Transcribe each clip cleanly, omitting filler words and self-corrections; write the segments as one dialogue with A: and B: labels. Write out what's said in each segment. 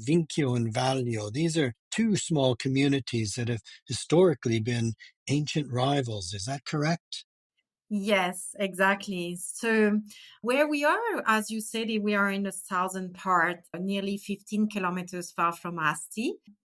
A: Vinchio and Vaglio. These are two small communities that have historically been ancient rivals. Is that correct?
B: Yes, exactly. So, where we are, as you said, we are in the southern part, nearly 15 kilometers far from Asti.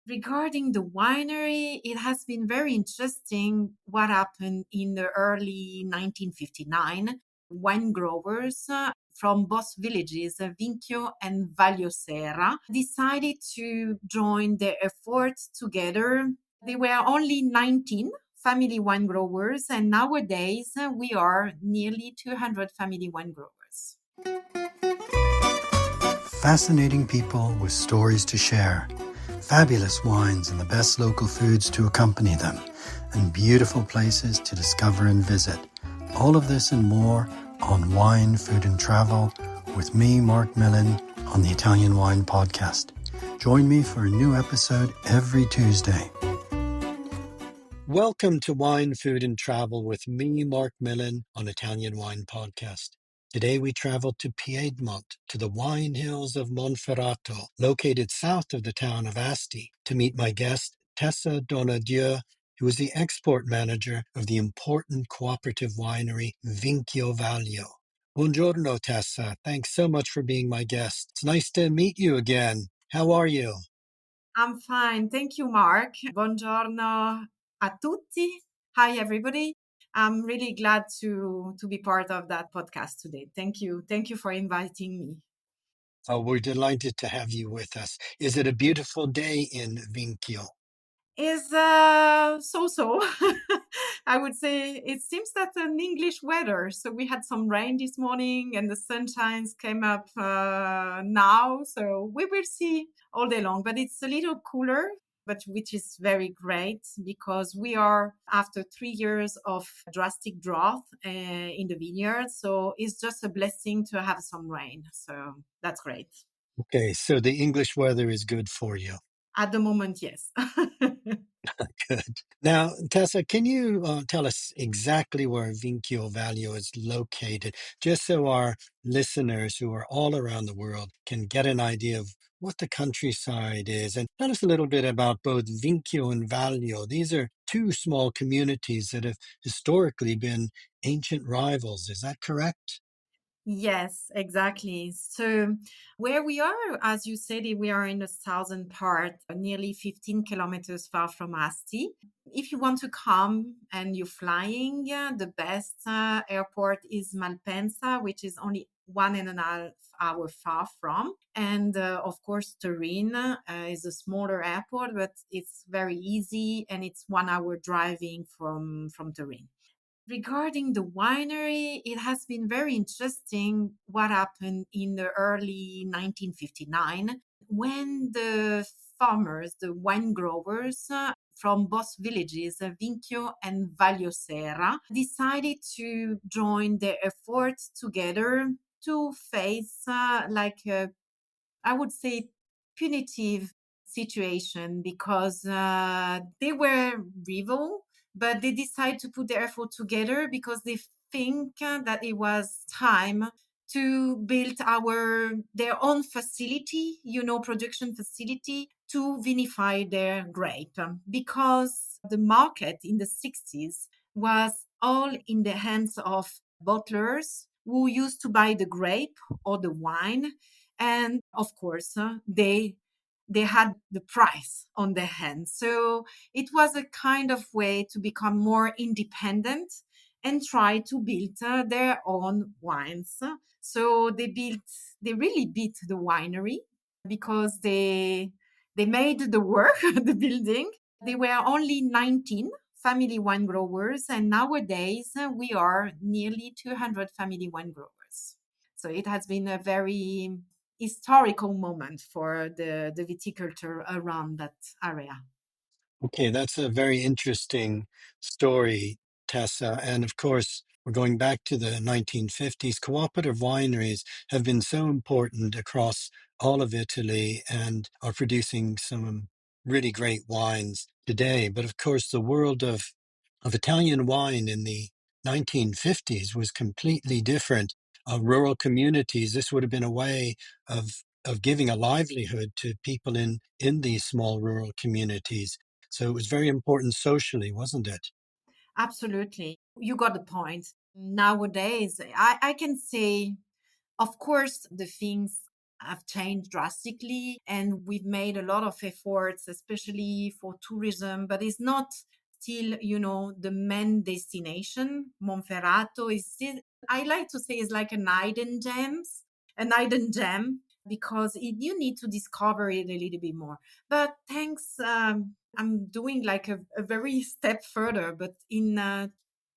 B: Regarding the winery, it has been very interesting what happened in the early 1959. Wine growers from both villages, Vinchio and Vaglio Serra, decided to join their efforts together. They were only 19 family wine growers, and nowadays we are nearly 200 family wine growers.
A: Fascinating people with stories to share, fabulous wines and the best local foods to accompany them, and beautiful places to discover and visit. All of this and more on Wine, Food and Travel with me, Marc Millon, on the Italian Wine Podcast. Join me for a new episode every Tuesday. Welcome to Wine, Food and Travel with me, Marc Millon, on Italian Wine Podcast. Today we travel to Piedmont, to the wine hills of Monferrato, located south of the town of Asti, to meet my guest, Tessa Donnadieu, who is the export manager of the important cooperative winery Vinchio Vaglio. Buongiorno, Tessa. Thanks so much for being my guest. It's nice to meet you again. How are you?
B: I'm fine. Thank you, Mark. Buongiorno a tutti. Hi, everybody. I'm really glad to be part of that podcast today. Thank you. Thank you for inviting me.
A: Oh, we're delighted to have you with us. Is it a beautiful day in Vinchio?
B: Is so. I would say it seems that an English weather. So we had some rain this morning and the sunshine came up now. So we will see all day long, but it's a little cooler, but which is very great because we are after 3 years of drastic drought in the vineyard. So it's just a blessing to have some rain. So that's great.
A: Okay, so the English weather is good for you.
B: At the moment, yes.
A: Good. Now, Tessa, can you tell us exactly where Vinchio Vaglio is located, just so our listeners who are all around the world can get an idea of what the countryside is? And tell us a little bit about both Vinchio and Vaglio. These are two small communities that have historically been ancient rivals. Is that correct?
B: Yes, exactly. So, where we are, as you said, we are in the southern part, nearly 15 kilometers far from Asti. If you want to come and you're flying, the best airport is Malpensa, which is only 1.5 hour far from. And of course, Turin is a smaller airport, but it's very easy and it's 1 hour driving from Turin. Regarding the winery, it has been very interesting what happened in the early 1959 when the farmers, the wine growers from both villages, Vinchio and Vaglio Serra, decided to join their efforts together to face I would say, punitive situation because they were rival, but they decided to put their effort together because they think that it was time to build their own facility, production facility to vinify their grape because the market in the 60s was all in the hands of bottlers who used to buy the grape or the wine, and of course they had the price on their hands. So it was a kind of way to become more independent and try to build their own wines. So they really beat the winery because they made the work, the building. They were only 19 family wine growers, and nowadays we are nearly 200 family wine growers. So it has been a very historical moment for the viticulture around that area.
A: Okay, that's a very interesting story, Tessa. And of course, we're going back to the 1950s. Cooperative wineries have been so important across all of Italy and are producing some really great wines today. But of course, the world of Italian wine in the 1950s was completely different. Rural communities, this would have been a way of of giving a livelihood to people in these small rural communities. So it was very important socially, wasn't it?
B: Absolutely. You got the point. Nowadays, I can say, of course, the things have changed drastically, and we've made a lot of efforts, especially for tourism, but it's not still, the main destination. Monferrato is still, I like to say, is like an hidden gem, because you need to discover it a little bit more. But thanks, I'm doing like a very step further, but in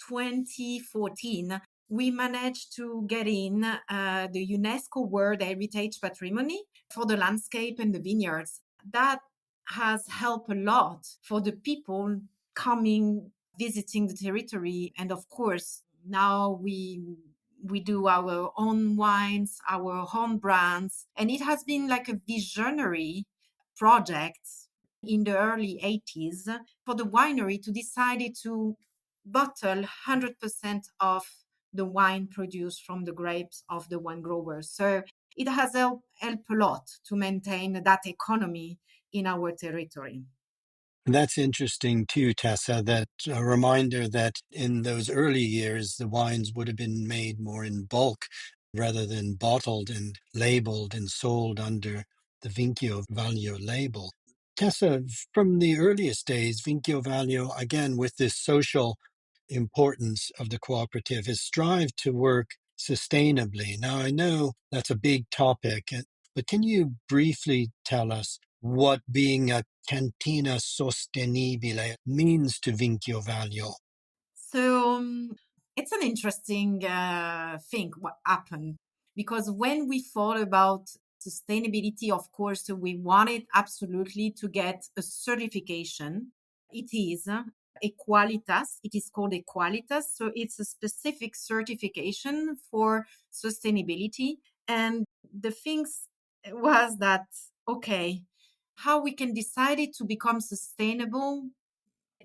B: 2014, we managed to get in the UNESCO World Heritage Patrimony for the landscape and the vineyards. That has helped a lot for the people coming, visiting the territory. And of course, now we do our own wines, our own brands. And it has been like a visionary project in the early 80s for the winery to decide to bottle 100% of the wine produced from the grapes of the wine growers. So it has helped a lot to maintain that economy in our territory.
A: That's interesting too, Tessa, that a reminder that in those early years, the wines would have been made more in bulk rather than bottled and labeled and sold under the Vinchio Vaglio label. Tessa, from the earliest days, Vinchio Vaglio, again, with this social importance of the cooperative, has strived to work sustainably. Now, I know that's a big topic, but can you briefly tell us what being a cantina sostenibile means to Vinchio Vaglio?
B: So it's an interesting thing what happened, because when we thought about sustainability, of course, we wanted absolutely to get a certification. It is Equalitas. It is called Equalitas. So it's a specific certification for sustainability. And the things was that, okay, how we can decide it to become sustainable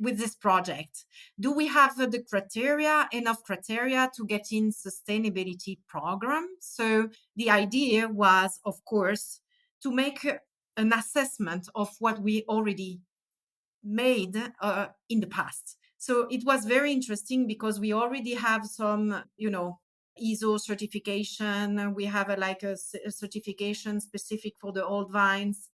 B: with this project? Do we have the criteria, enough criteria to get in sustainability program? So the idea was, of course, to make an assessment of what we already made in the past. So it was very interesting because we already have some, ISO certification. We have a certification specific for the old vines.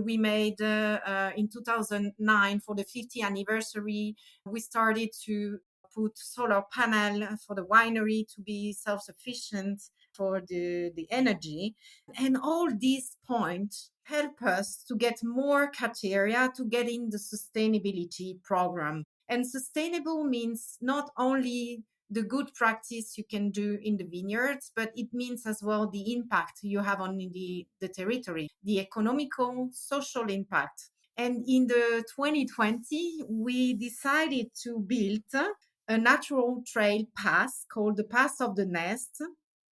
B: We made in 2009 for the 50th anniversary. We started to put solar panel for the winery to be self-sufficient for the energy. And all these points help us to get more criteria to get in the sustainability program. And sustainable means not only the good practice you can do in the vineyards, but it means as well the impact you have on the territory, the economical, social impact. And in the 2020, we decided to build a natural trail path called the Path of the Nest,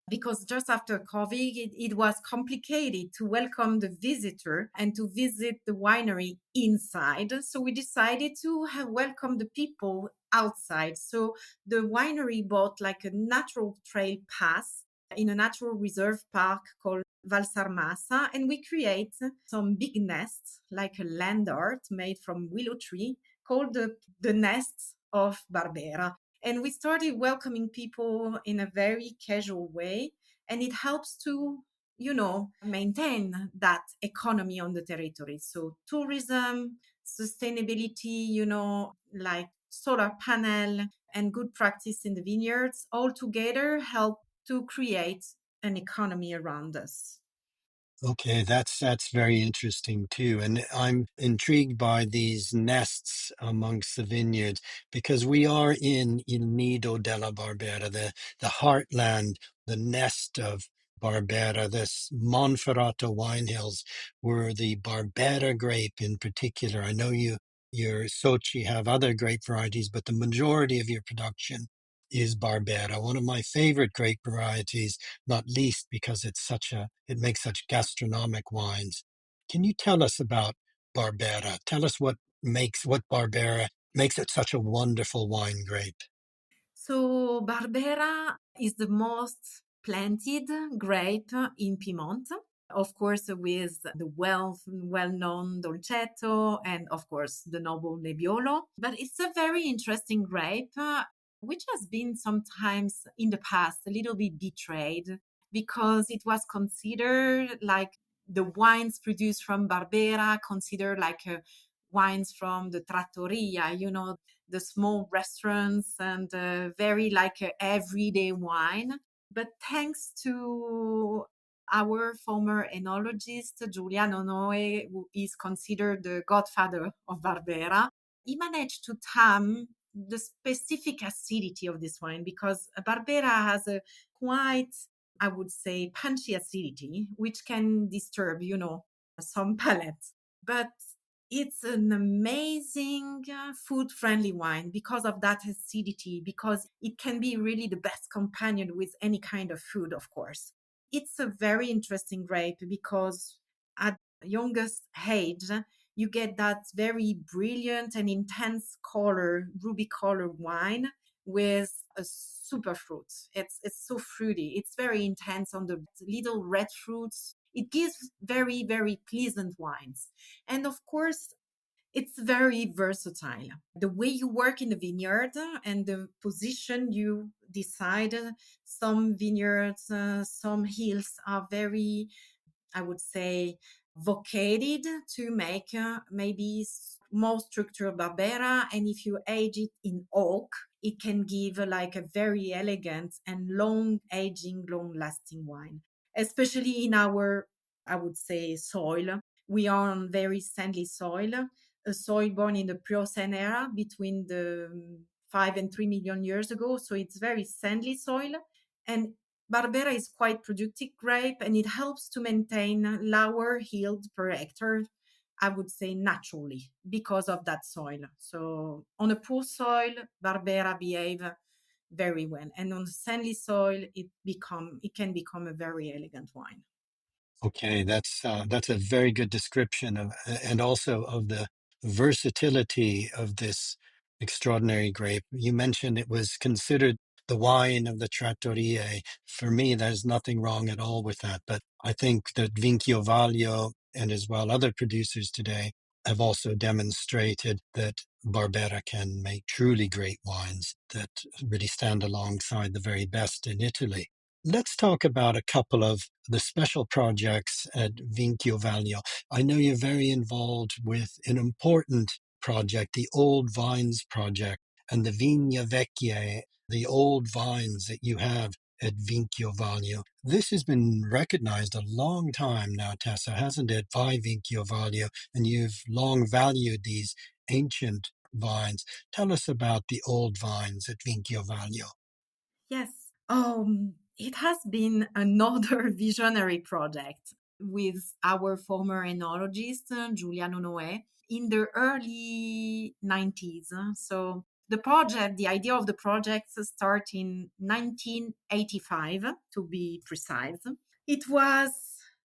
B: because just after COVID, it was complicated to welcome the visitor and to visit the winery inside. So we decided to have welcome the people outside. So the winery bought like a natural trail path in a natural reserve park called Valsarmasa, and we create some big nests, like a land art made from willow tree, called the nests of Barbera. And we started welcoming people in a very casual way. And it helps to, maintain that economy on the territory. So tourism, sustainability, like solar panel and good practice in the vineyards all together help to create an economy around us.
A: Okay, that's very interesting too. And I'm intrigued by these nests amongst the vineyards because we are in Il Nido della Barbera, the heartland, the nest of Barbera, this Monferrato wine hills, where the Barbera grape in particular. I know your Soci have other grape varieties, but the majority of your production is Barbera, one of my favorite grape varieties, not least because it makes such gastronomic wines. Can you tell us about Barbera? Tell us what Barbera makes it such a wonderful wine grape.
B: So Barbera is the most planted grape in Piedmont. of course, with the well-known Dolcetto and, of course, the noble Nebbiolo. But it's a very interesting grape, which has been sometimes in the past a little bit betrayed because it was considered like the wines produced from Barbera, considered like wines from the trattoria, the small restaurants and very like everyday wine. But thanks to our former enologist, Giuliano Noe, who is considered the godfather of Barbera, he managed to tame the specific acidity of this wine because Barbera has a quite, I would say, punchy acidity, which can disturb, some palates. But it's an amazing food friendly wine because of that acidity, because it can be really the best companion with any kind of food, of course. It's a very interesting grape because at youngest age, you get that very brilliant and intense color, ruby color wine with a super fruit. It's so fruity. It's very intense on the little red fruits. It gives very, very pleasant wines. And of course, it's very versatile. The way you work in the vineyard and the position you decide, some vineyards, some hills are very, I would say, vocated to make maybe more structured Barbera. And if you age it in oak, it can give like a very elegant and long aging, long lasting wine, especially in our, I would say, soil. We are on very sandy soil, a soil born in the Pliocene era between the 5 and 3 million years ago. So it's very sandy soil. And Barbera is quite productive grape and it helps to maintain lower yield per hectare, I would say naturally, because of that soil. So on a poor soil, Barbera behave very well. And on sandy soil, it can become a very elegant wine.
A: Okay, that's a very good description of, and also of the versatility of this extraordinary grape. You mentioned it was considered the wine of the trattoria. For me, there's nothing wrong at all with that. But I think that Vinchio Vaglio and as well other producers today have also demonstrated that Barbera can make truly great wines that really stand alongside the very best in Italy. Let's talk about a couple of the special projects at Vinchio Vaglio. I know you're very involved with an important project, the Old Vines Project, and the Vigna Vecchie, the old vines that you have at Vinchio Vaglio. This has been recognized a long time now, Tessa, hasn't it, by Vinchio Vaglio, and you've long valued these ancient vines. Tell us about the old vines at Vinchio Vaglio.
B: Yes. It has been another visionary project with our former enologist, Giuliano Noè, in the early 90s. So the idea of the project started in 1985, to be precise. It was,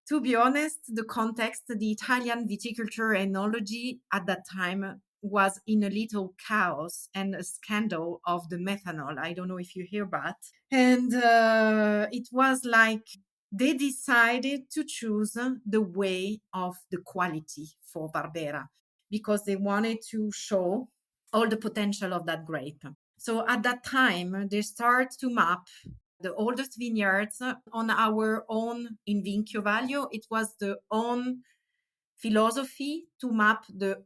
B: to be honest, the context, the Italian viticulture enology at that time was in a little chaos and a scandal of the methanol. I don't know if you hear that. And it was like they decided to choose the way of the quality for Barbera because they wanted to show all the potential of that grape. So at that time, they start to map the oldest vineyards on our own in Vinchio Vaglio. It was the own philosophy to map the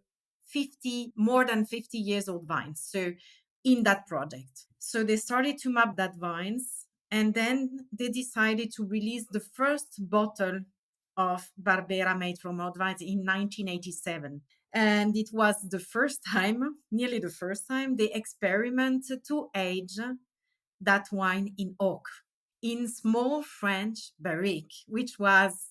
B: more than 50 years old vines. So in that project. So they started to map that vines and then they decided to release the first bottle of Barbera made from old vines in 1987. And it was the first time, nearly the first time, they experimented to age that wine in oak, in small French barrique, which was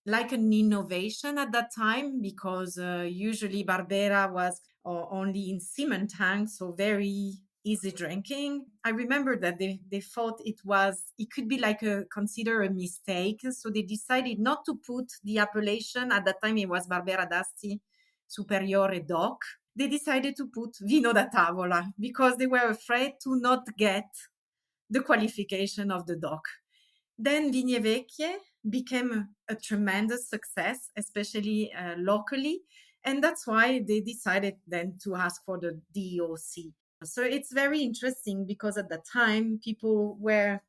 B: like an innovation at that time because usually Barbera was only in cement tanks, so very easy drinking. I remember that they thought it could be like consider a mistake, so they decided not to put the appellation. At that time it was Barbera d'Asti Superiore DOC. They decided to put Vino da Tavola because they were afraid to not get the qualification of the DOC. Then Vigne Vecchie became a tremendous success, especially locally. And that's why they decided then to ask for the DOC. So it's very interesting because at the time people were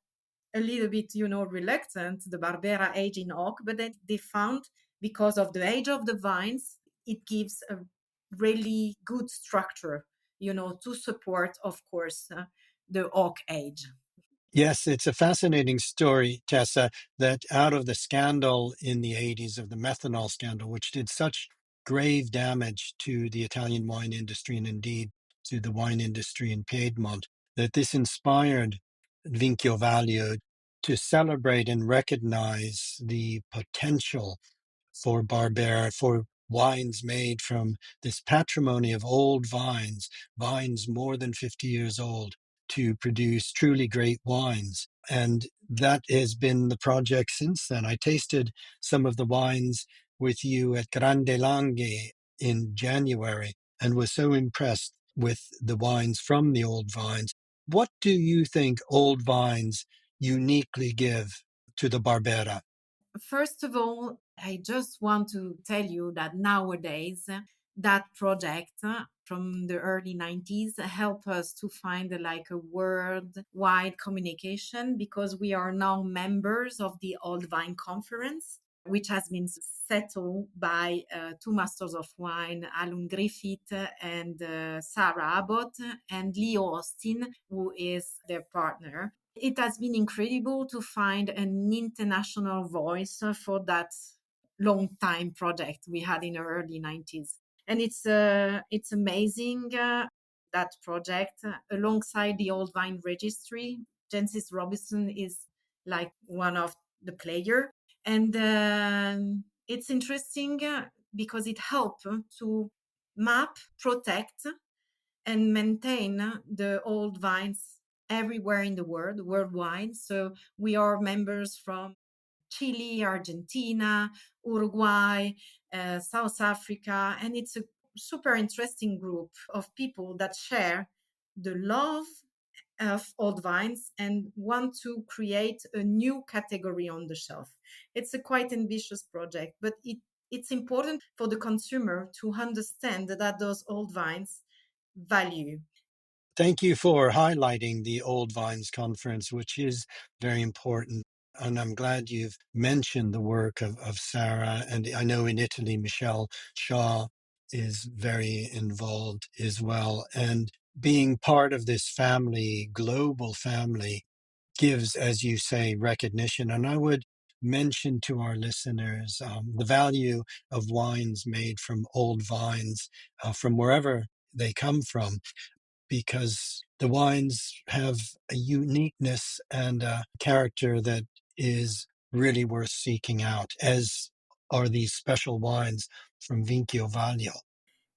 B: a little bit, reluctant, the Barbera age in oak, but then they found because of the age of the vines, it gives a really good structure, to support, of course, the oak age.
A: Yes, it's a fascinating story, Tessa, that out of the scandal in the 80s of the methanol scandal, which did such grave damage to the Italian wine industry and indeed to the wine industry in Piedmont, that this inspired Vinchio Vaglio to celebrate and recognize the potential for Barbera, for wines made from this patrimony of old vines, vines more than 50 years old, to produce truly great wines. And that has been the project since then. I tasted some of the wines with you at Grande Langhe in January and was so impressed with the wines from the old vines. What do you think old vines uniquely give to the Barbera?
B: First of all, I just want to tell you that nowadays, that project from the early 90s help us to find like a worldwide communication because we are now members of the Old Vine Conference, which has been settled by two masters of wine, Alun Griffith and Sarah Abbott, and Leo Austin, who is their partner. It has been incredible to find an international voice for that long time project we had in the early 90s. And it's amazing that project alongside the Old Vine Registry. Jensis Robinson is like one of the player. And it's interesting because it helped to map, protect, and maintain the old vines everywhere in the world, worldwide. So we are members from Chile, Argentina, Uruguay, South Africa, and it's a super interesting group of people that share the love of old vines and want to create a new category on the shelf. It's a quite ambitious project, but it's important for the consumer to understand that those old vines value.
A: Thank you for highlighting the Old Vines Conference, which is very important. And I'm glad you've mentioned the work of Sarah. And I know in Italy, Michelle Shaw is very involved as well. And being part of this family, global family, gives, as you say, recognition. And I would mention to our listeners the value of wines made from old vines, from wherever they come from, because the wines have a uniqueness and a character that is really worth seeking out, as are these special wines from Vinchio Vaglio.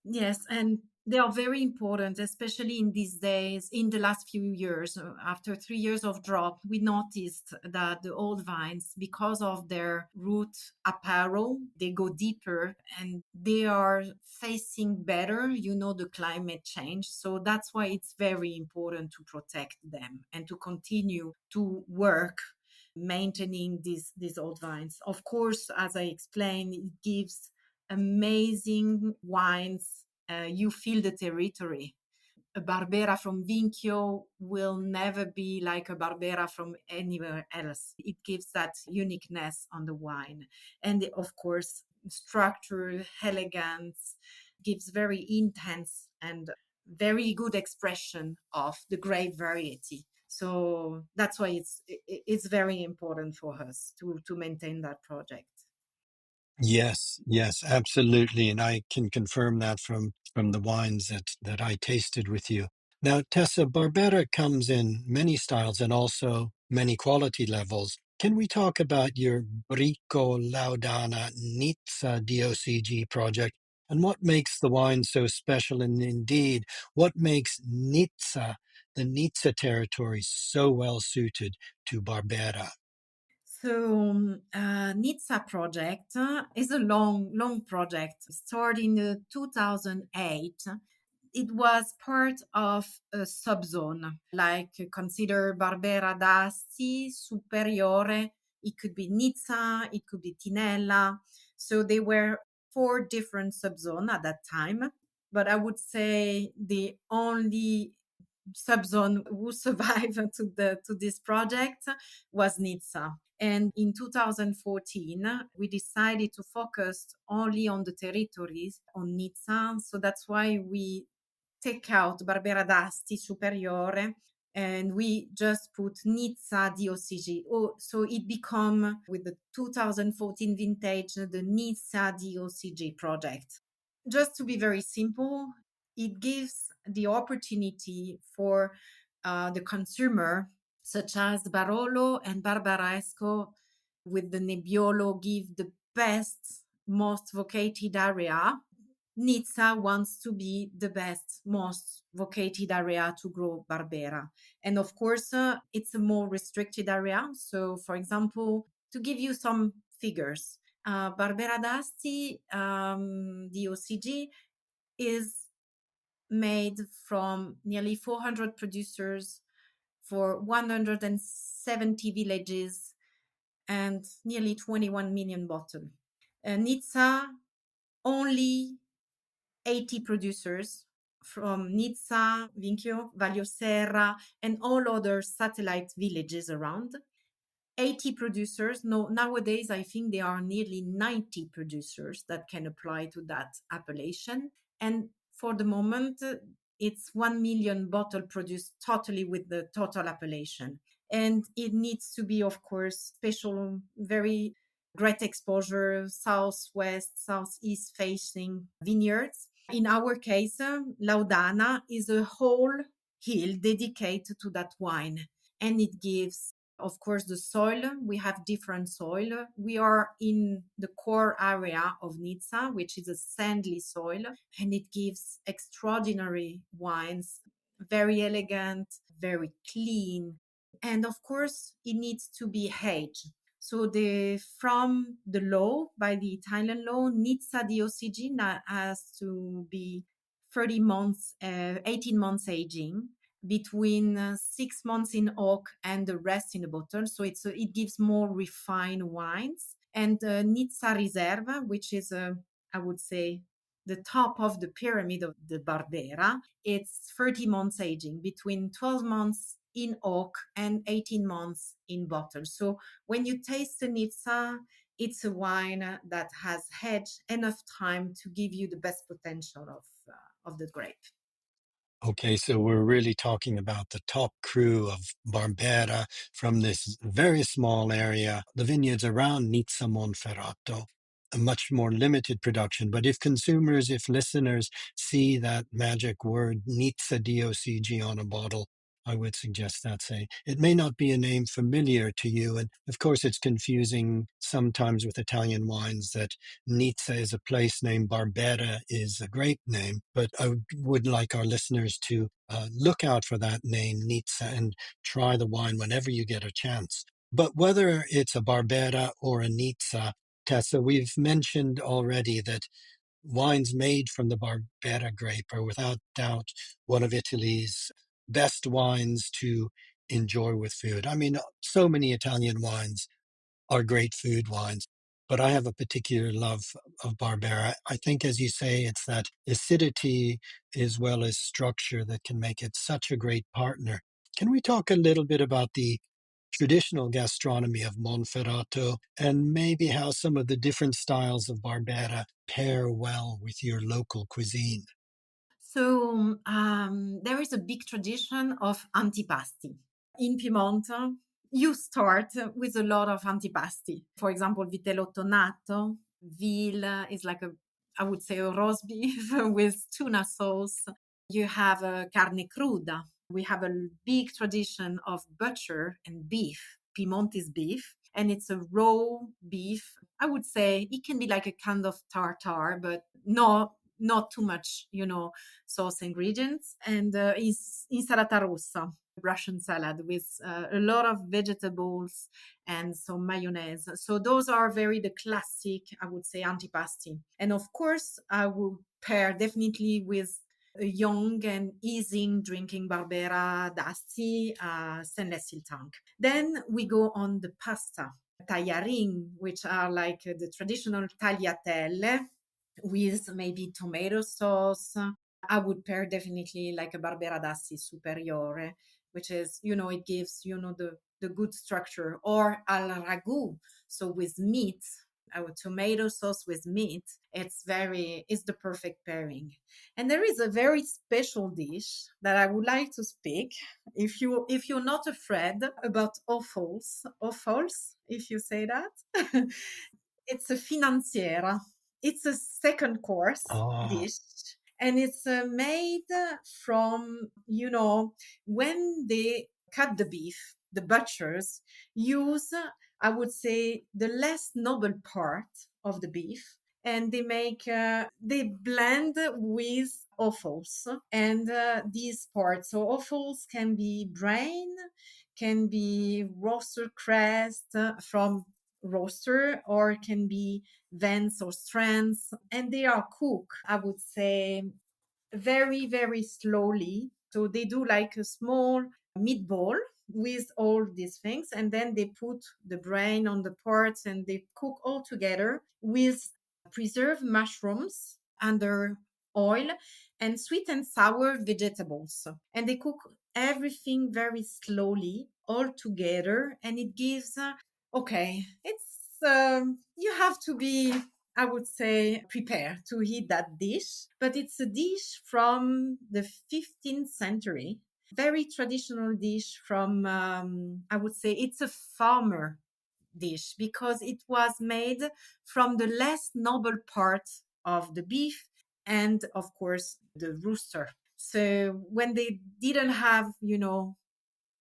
B: Yes, and they are very important, especially in these days. In the last few years, after 3 years of drought, we noticed that the old vines, because of their root apparel, they go deeper and they are facing better, the climate change. So that's why it's very important to protect them and to continue to work maintaining these old vines. Of course, as I explained, it gives amazing wines. You feel the territory. A Barbera from Vinchio will never be like a Barbera from anywhere else. It gives that uniqueness on the wine. And of course, structure, elegance, gives very intense and very good expression of the grape variety. So that's why it's very important for us to maintain that project.
A: Yes, yes, absolutely. And I can confirm that from the wines that I tasted with you. Now, Tessa, Barbera comes in many styles and also many quality levels. Can we talk about your Bricco Laudana Nizza DOCG project and what makes the wine so special? And indeed, what makes Nizza, the Nizza territory, so well suited to Barbera?
B: So, Nizza project is a long, long project. Started in 2008. It was part of a subzone, like consider Barbera d'Asti, Superiore, It could be Nizza, it could be Tinella. So there were 4 different subzones at that time. But I would say the only subzone who survived to this project was Nizza. And in 2014, we decided to focus only on the territories on Nizza. So that's why we take out Barbera d'Asti Superiore and we just put Nizza DOCG. Oh, so it become with the 2014 vintage the Nizza DOCG project. Just to be very simple, it gives the opportunity for the consumer, such as Barolo and Barbaresco, with the Nebbiolo, give the best, most vocated area. Nizza wants to be the best, most vocated area to grow Barbera. And of course, it's a more restricted area. So, for example, to give you some figures, Barbera d'Asti, the OCG, is made from nearly 400 producers for 170 villages and nearly 21 million bottles. Nizza, only 80 producers from Nizza, Vinchio, Vaglio Serra, and all other satellite villages around. 80 producers. No, nowadays, I think there are nearly 90 producers that can apply to that appellation. And for the moment, it's 1 million bottle produced totally with the total appellation. And it needs to be, of course, special, very great exposure, southwest, southeast facing vineyards. In our case, Laudana is a whole hill dedicated to that wine. And it gives, of course, the soil. We have different soil. We are in the core area of Nizza, which is a sandy soil, and it gives extraordinary wines, very elegant, very clean. And of course, it needs to be aged. So from the law, by the Italian law, Nizza DOCG has to be 30 months, 18 months aging, between 6 months in oak and the rest in the bottle. So it gives more refined wines. And Nizza Riserva, which is, I would say, the top of the pyramid of the Barbera, it's 30 months aging, between 12 months in oak and 18 months in bottle. So when you taste the Nizza, it's a wine that has had enough time to give you the best potential of the grape.
A: Okay, so we're really talking about the top crew of Barbera from this very small area, the vineyards around Nizza Monferrato, a much more limited production. But if consumers, if listeners see that magic word Nizza DOCG on a bottle, I would suggest that's it may not be a name familiar to you. And of course, it's confusing sometimes with Italian wines that Nizza is a place name, Barbera is a grape name. But I would like our listeners to look out for that name, Nizza, and try the wine whenever you get a chance. But whether it's a Barbera or a Nizza, Tessa, we've mentioned already that wines made from the Barbera grape are without doubt one of Italy's best wines to enjoy with food. I mean, so many Italian wines are great food wines, but I have a particular love of Barbera. I think, as you say, it's that acidity as well as structure that can make it such a great partner. Can we talk a little bit about the traditional gastronomy of Monferrato and maybe how some of the different styles of Barbera pair well with your local cuisine?
B: So there is a big tradition of antipasti. In Piedmont, you start with a lot of antipasti. For example, vitello tonnato. Veal is like I would say, a roast beef with tuna sauce. You have a carne cruda. We have a big tradition of butcher and beef, Piemontese beef. And it's a raw beef. I would say it can be like a kind of tartare, but not too much, sauce ingredients. And is insalata rossa, Russian salad with a lot of vegetables and some mayonnaise. So those are the classic, I would say, antipasti. And of course, I will pair definitely with a young and easing drinking Barbera d'Asti, stainless steel tank. Then we go on the pasta. tagliarin, which are like the traditional tagliatelle with maybe tomato sauce. I would pair definitely like a Barbera d'Asti Superiore, which is, it gives, the good structure, or al ragu, so with meat, our tomato sauce with meat. It's the perfect pairing. And there is a very special dish that I would like to speak. If you're not afraid about offals, if you say that, it's a finanziera. It's a second course
A: Oh,
B: dish, and it's made from, when they cut the beef, the butchers use, I would say, the less noble part of the beef, and they blend with offals and these parts. So offals can be brain, can be roaster crest from roaster, or can be vents or strands, and they are cooked, I would say, very, very slowly. So they do like a small meatball with all these things, and then they put the brain on the parts and they cook all together with preserved mushrooms under oil and sweet and sour vegetables. And they cook everything very slowly all together, and it gives, okay, you have to be, I would say, prepare to eat that dish. But it's a dish from the 15th century, very traditional dish from, I would say, it's a farmer dish because it was made from the less noble part of the beef and, of course, the rooster. So when they didn't have,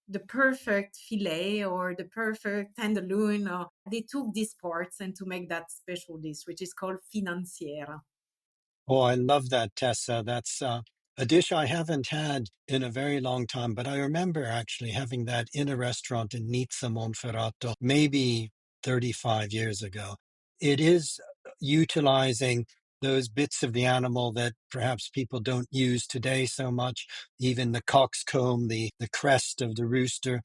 B: the perfect fillet or the perfect tenderloin, or they took these parts and to make that special dish, which is called finanziera.
A: oh, I love that, Tessa. That's a dish I haven't had in a very long time, but I remember actually having that in a restaurant in Nizza, Monferrato, maybe 35 years ago. It is utilizing those bits of the animal that perhaps people don't use today so much, even the coxcomb, the crest of the rooster.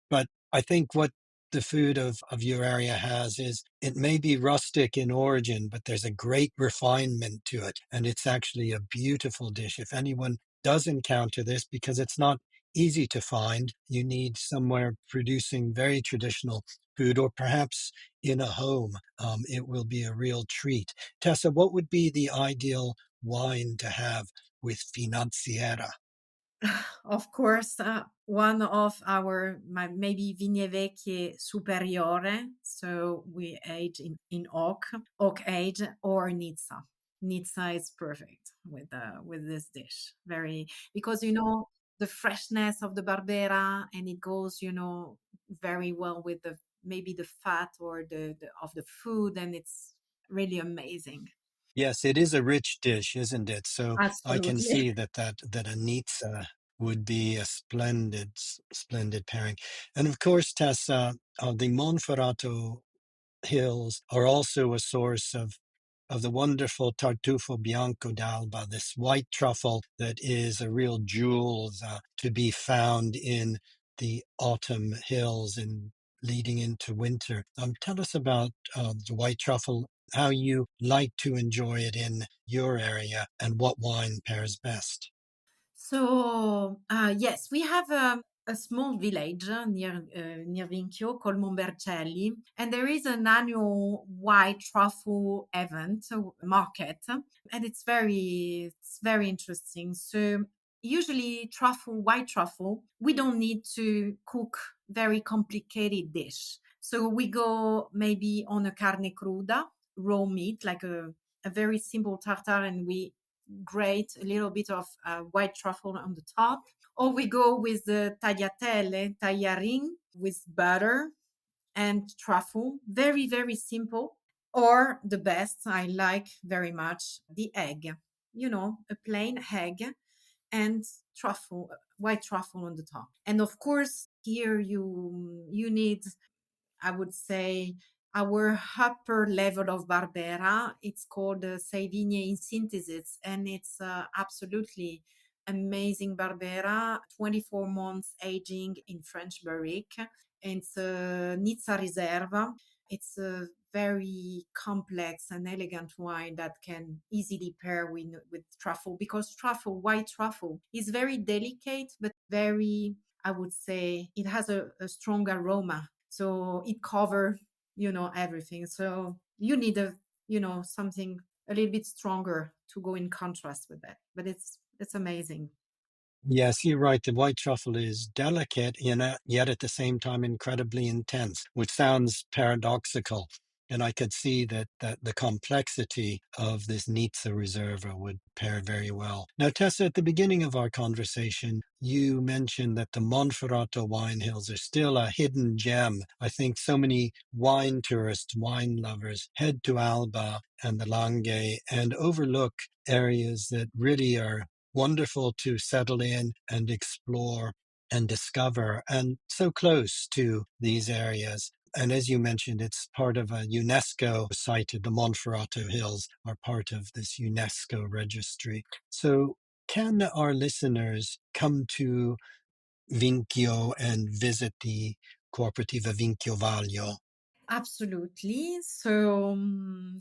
A: But I think what the food of your area has is it may be rustic in origin, but there's a great refinement to it. And it's actually a beautiful dish. If anyone does encounter this, because it's not easy to find, you need somewhere producing very traditional food, or perhaps in a home, it will be a real treat. Tessa, what would be the ideal wine to have with Finanziera?
B: Of course, one of maybe Vigne Vecchie Superiore, so we age in oak age, or Nizza. Nizza is perfect with this dish. Very, because the freshness of the Barbera, and it goes very well with the maybe the fat or the of the food, and it's really amazing.
A: Yes, it is a rich dish, isn't it? So I can
B: Absolutely.
A: see that a nizza would be a splendid pairing. And of course, Tessa, the Monferrato hills are also a source of the wonderful Tartufo Bianco d'Alba, this white truffle that is a real jewel to be found in the autumn hills and leading into winter. Tell us about the white truffle, how you like to enjoy it in your area, and what wine pairs best.
B: So yes, we have a small village near Vinchio called Monbercelli, and there is an annual white truffle event market, and it's very interesting. So usually white truffle, we don't need to cook very complicated dish. So we go maybe on a carne cruda, raw meat, like a very simple tartare, and we grate a little bit of white truffle on the top. Or we go with the tagliatelle, tagliarin with butter and truffle. Very, very simple. Or the best, I like very much the egg. A plain egg and truffle, white truffle on the top. And of course, here you need, I would say, our upper level of Barbera. It's called Savigne in Synthesis, and it's absolutely amazing Barbera, 24 months aging in French barrique. It's Nizza Riserva. it's a very complex and elegant wine that can easily pair with truffle, because truffle, white truffle, is very delicate, but very, I would say, it has a strong aroma. So it covers, everything. So you need something a little bit stronger to go in contrast with that. But it's amazing.
A: Yes, you're right. The white truffle is delicate, yet at the same time incredibly intense, which sounds paradoxical. And I could see that the complexity of this Nizza Reserva would pair very well. Now, Tessa, at the beginning of our conversation, you mentioned that the Monferrato wine hills are still a hidden gem. I think so many wine tourists, wine lovers head to Alba and the Langhe and overlook areas that really are wonderful to settle in and explore and discover, and so close to these areas. And as you mentioned, it's part of a UNESCO site. The Monferrato Hills are part of this UNESCO registry. So can our listeners come to Vinchio and visit the Cooperativa Vinchio Vaglio?
B: Absolutely. So,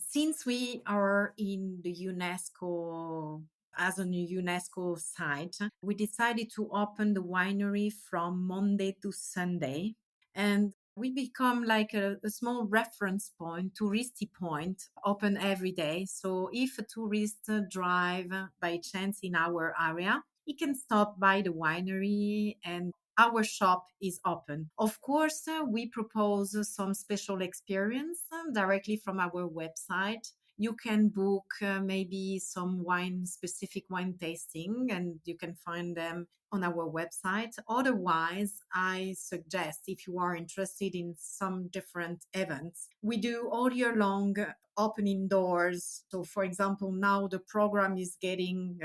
B: since we are in the UNESCO, as a UNESCO site, we decided to open the winery from Monday to Sunday. And we become like a small reference point, touristy point, open every day. So, if a tourist drive by chance in our area, he can stop by the winery, and our shop is open. Of course, we propose some special experience directly from our website. You can book maybe some specific wine tasting, and you can find them on our website. Otherwise, I suggest, if you are interested in some different events, we do all year long opening doors. So, for example, now the program is getting,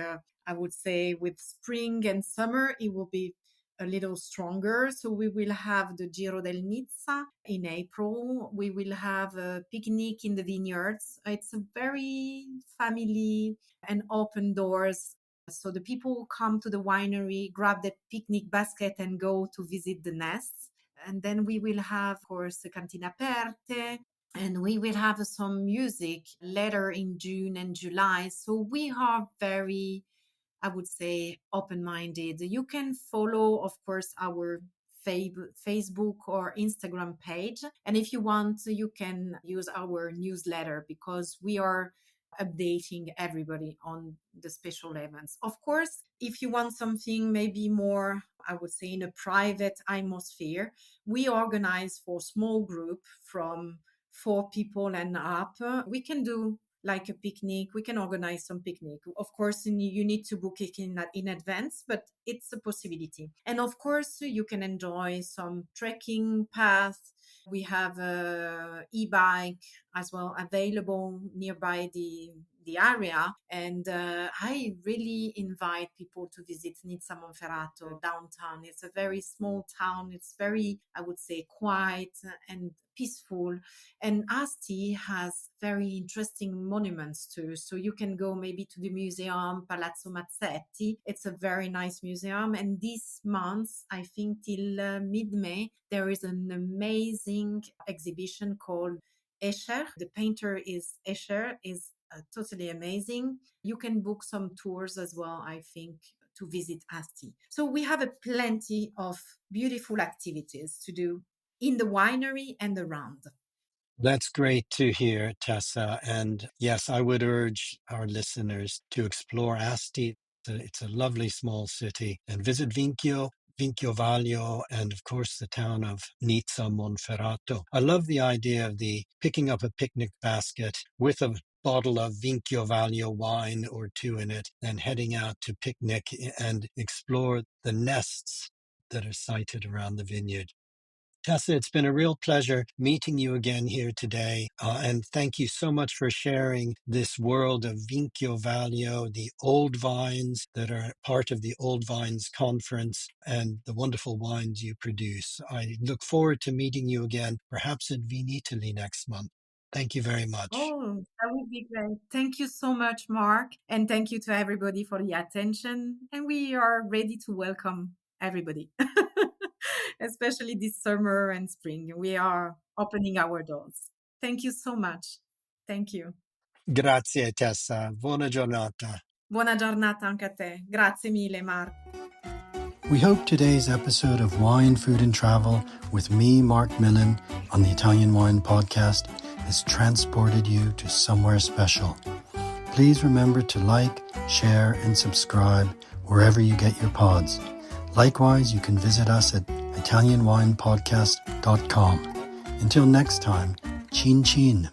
B: I would say, with spring and summer, it will be a little stronger. So we will have the Giro del Nizza in April. We will have a picnic in the vineyards. It's a very family and open doors. So the people who come to the winery, grab the picnic basket and go to visit the nests. And then we will have, of course, the Cantina aperte, and we will have some music later in June and July. So we are very, I would say, open minded. You can follow, of course, our Facebook or Instagram page. And if you want, you can use our newsletter, because we are updating everybody on the special events. Of course, if you want something maybe more, I would say, in a private atmosphere, we organize for small group from 4 people and up. We can do like a picnic. We can organize some picnic. Of course, you need to book it in advance, but it's a possibility. And of course, you can enjoy some trekking paths. We have a e-bike as well available nearby the area. And I really invite people to visit Nizza Monferrato downtown. It's a very small town. It's very, I would say, quiet and peaceful. And Asti has very interesting monuments too. So you can go maybe to the museum, Palazzo Mazzetti. It's a very nice museum. And this month, I think till mid-May, there is an amazing exhibition called Escher. The painter is Escher, is totally amazing. You can book some tours as well, I think, to visit Asti. So we have a plenty of beautiful activities to do in the winery and around.
A: That's great to hear, Tessa. And yes, I would urge our listeners to explore Asti. It's a lovely small city, and visit Vinchio, Vinchio Vaglio, and of course the town of Nizza Monferrato. I love the idea of the picking up a picnic basket with a bottle of Vinchio Vaglio wine or two in it and heading out to picnic and explore the nests that are sited around the vineyard. Tessa, it's been a real pleasure meeting you again here today. And thank you so much for sharing this world of Vinchio Vaglio, the old vines that are part of the Old Vines Conference, and the wonderful wines you produce. I look forward to meeting you again, perhaps at Vinitaly next month. Thank you very much.
B: Oh, that would be great. Thank you so much, Mark. And thank you to everybody for the attention. And we are ready to welcome everybody, especially this summer and spring. We are opening our doors. Thank you so much. Thank you.
A: Grazie Tessa, buona giornata.
B: Buona giornata anche a te. Grazie mille, Marc.
A: We hope today's episode of Wine, Food and Travel with me, Marc Millon, on the Italian Wine Podcast has transported you to somewhere special. Please remember to like, share and subscribe wherever you get your pods. Likewise, you can visit us at italianwinepodcast.com. Until next time, chin chin.